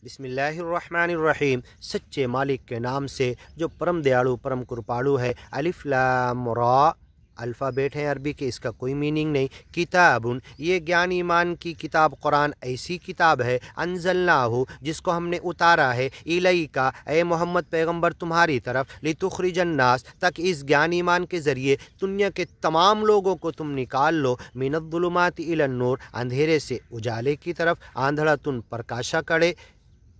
بسم اللہ الرحمن الرحیم، سچے مالک کے نام سے جو پرم دیالو پرم کرپالو ہے۔ الف لام را الفابیٹ ہیں عربی کے، اس کا کوئی میننگ نہیں۔ کتاب، یہ گیان ایمان کی کتاب قرآن ایسی کتاب ہے، انزلناہ جس کو ہم نے اتارا ہے، الیک اے محمد پیغمبر تمہاری طرف، لتخرج الناس تک اس گیان ایمان کے ذریعے دنیا کے تمام لوگوں کو تم نکال لو، من الظلمات الی النور اندھیرے سے اجالے کی طرف، آندھڑا تن پرکاشا کڑے،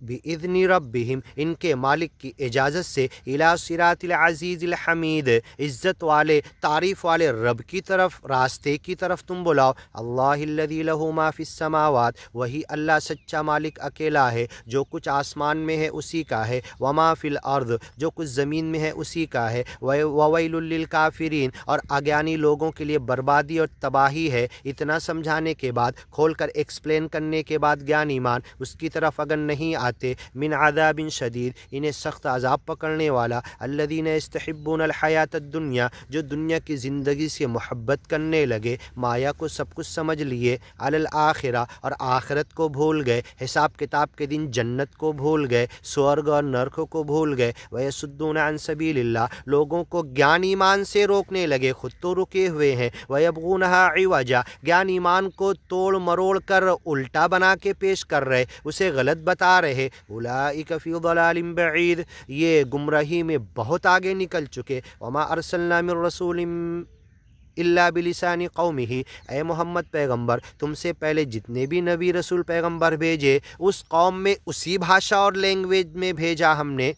بِإِذْنِ رَبِّهِمْ ان کے مالک کی اجازت سے، اِلیٰ صراط العزیز الحمید عزت والے تعریف والے رب کی طرف، راستے کی طرف تم بلاؤ۔ اللہ الذی لہ ما فی السماوات، وہی اللہ سچا مالک اکیلا ہے، جو کچھ آسمان میں ہے اسی کا ہے، وما فی الارض جو کچھ زمین میں ہے اسی کا ہے، وویل للکافرین اور اگیانی لوگوں کے لیے بربادی اور تباہی ہے۔ اتنا سمجھانے کے بعد، کھول کر ایکسپلین کرنے کے بعد گیان ایمان اس کی طرف اگر نہیں آتے، من عذاب شدید انہیں سخت عذاب پکڑنے والا، الذین یستحبون الحیات الدنیا جو دنیا کی زندگی سے محبت کرنے لگے، مایا کو سب کچھ سمجھ لیے، علی الآخرہ اور آخرت کو بھول گئے، حساب کتاب کے دن جنت کو بھول گئے، سورگ اور نرک کو بھول گئے، ویصدون عن سبیل اللہ لوگوں کو گیان ایمان سے روکنے لگے، خود تو رکے ہوئے ہیں، ویبغونہا عوجا گیان ایمان کو توڑ مروڑ کر الٹا بنا کے پیش کر رہے، اسے غلط بتا رہے، اولئک فی ضلال بعید یہ گمراہی میں بہت آگے نکل چکے، وما ارسلنا من رسول الا بلسان قومہ اے محمد پیغمبر تم سے پہلے جتنے بھی نبی رسول پیغمبر بھیجے اس قوم میں اسی بھاشا اور لینگویج میں بھیجا ہم نے،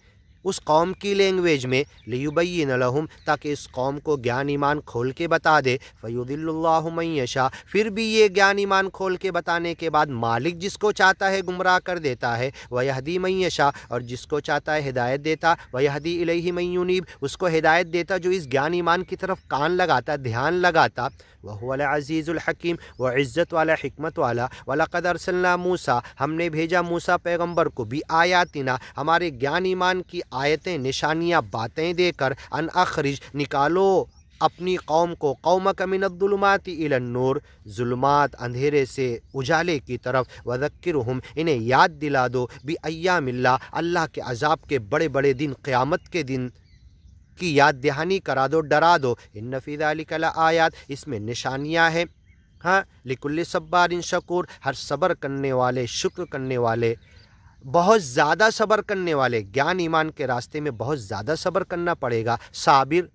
اس قوم کی لینگویج میں، لیبین لہم تاکہ اس قوم کو گیان ایمان کھول کے بتا دے، فیضل اللہ من یشاء پھر بھی یہ گیان ایمان کھول کے بتانے کے بعد مالک جس کو چاہتا ہے گمراہ کر دیتا ہے، ویہدی من یشاء اور جس کو چاہتا ہے ہدایت دیتا، ویہدی الیہ من ینیب اس کو ہدایت دیتا جو اس گیان ایمان کی طرف کان لگاتا دھیان لگاتا، وہو العزیز الحکیم وہ عزت والا حکمت والا، وَلَقَدْ أَرْسَلْنَا موسیٰ ہم نے بھیجا موسیٰ پیغمبر کو بھی آیاتنا ہمارے گیان ایمان کی آیتیں نشانیاں باتیں دے کر، ان اخرج نکالو اپنی قوم کو، قومک من الظلمات الی النور ظلمات اندھیرے سے اجالے کی طرف، وذکرہم انہیں یاد دلا دو، بایام اللہ اللہ کے عذاب کے بڑے بڑے دن قیامت کے دن کی یاد دہانی کرا دو، ڈرا دو، ان فی ذلک لآیات اس میں نشانیاں ہیں، ہاں لکل صبار شکور ہر صبر کرنے والے شکر کرنے والے بہت زیادہ صبر کرنے والے، گیان ایمان کے راستے میں بہت زیادہ صبر کرنا پڑے گا، صابر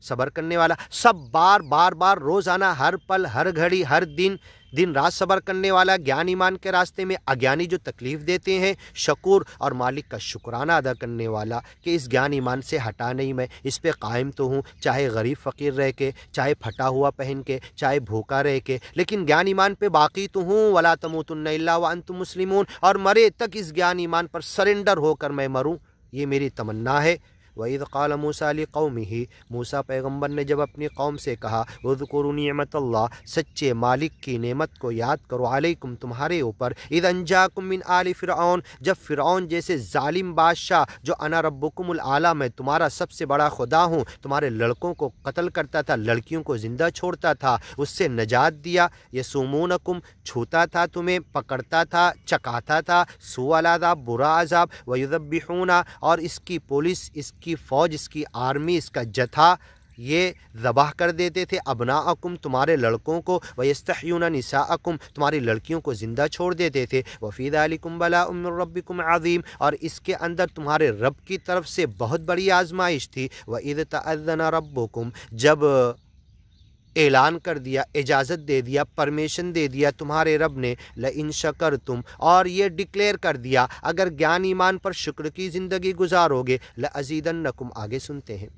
صبر کرنے والا، سب بار بار روزانہ ہر پل ہر گھڑی ہر دن دن رات صبر کرنے والا، گیان ایمان کے راستے میں اگیانی جو تکلیف دیتے ہیں، شکور اور مالک کا شکرانہ ادا کرنے والا کہ اس گیان ایمان سے ہٹا نہیں، میں اس پہ قائم تو ہوں، چاہے غریب فقیر رہ کے، چاہے پھٹا ہوا پہن کے، چاہے بھوکا رہ کے، لیکن گیان ایمان پہ باقی تو ہوں، ولا تموتن الا وانتم مسلمون اور مرے تک اس گیان ایمان پر سرنڈر ہو کر میں مروں، یہ میری تمنا ہے۔ وَإِذْ قَالَ مُوسَىٰ لِقَوْمِهِ موسیٰ پیغمبر نے جب اپنی قوم سے کہا، اذکروا نعمت اللہ سچے مالک کی نعمت کو یاد کرو، علیکم تمہارے اوپر، اذ انجاکم من آل فرعون جب فرعون جیسے ظالم بادشاہ جو انا ربکم الاعلیٰ میں تمہارا سب سے بڑا خدا ہوں تمہارے لڑکوں کو قتل کرتا تھا، لڑکیوں کو زندہ چھوڑتا تھا، اس سے نجات دیا، یسومونکم چھوتا تھا تمہیں، پکڑتا تھا چکاتا تھا، سوء العذاب برا عذاب، ویذبحون اور اس کی پولیس اس کی فوج اس کی آرمی اس کا جتھا یہ ذبح کر دیتے تھے، ابناءکم تمہارے لڑکوں کو، ویستحیون نساءکم تمہاری لڑکیوں کو زندہ چھوڑ دیتے تھے، وفی ذالکم بلاء من ربکم عظیم اور اس کے اندر تمہارے رب کی طرف سے بہت بڑی آزمائش تھی، وَإِذْ تَأَذَّنَ رَبُّكُمْ جب اعلان کر دیا، اجازت دے دیا، پرمیشن دے دیا تمہارے رب نے، لئن شکرتم اور یہ ڈکلیئر کر دیا اگر گیان ایمان پر شکر کی زندگی گزارو گے، لأزیدنکم آگے سنتے ہیں۔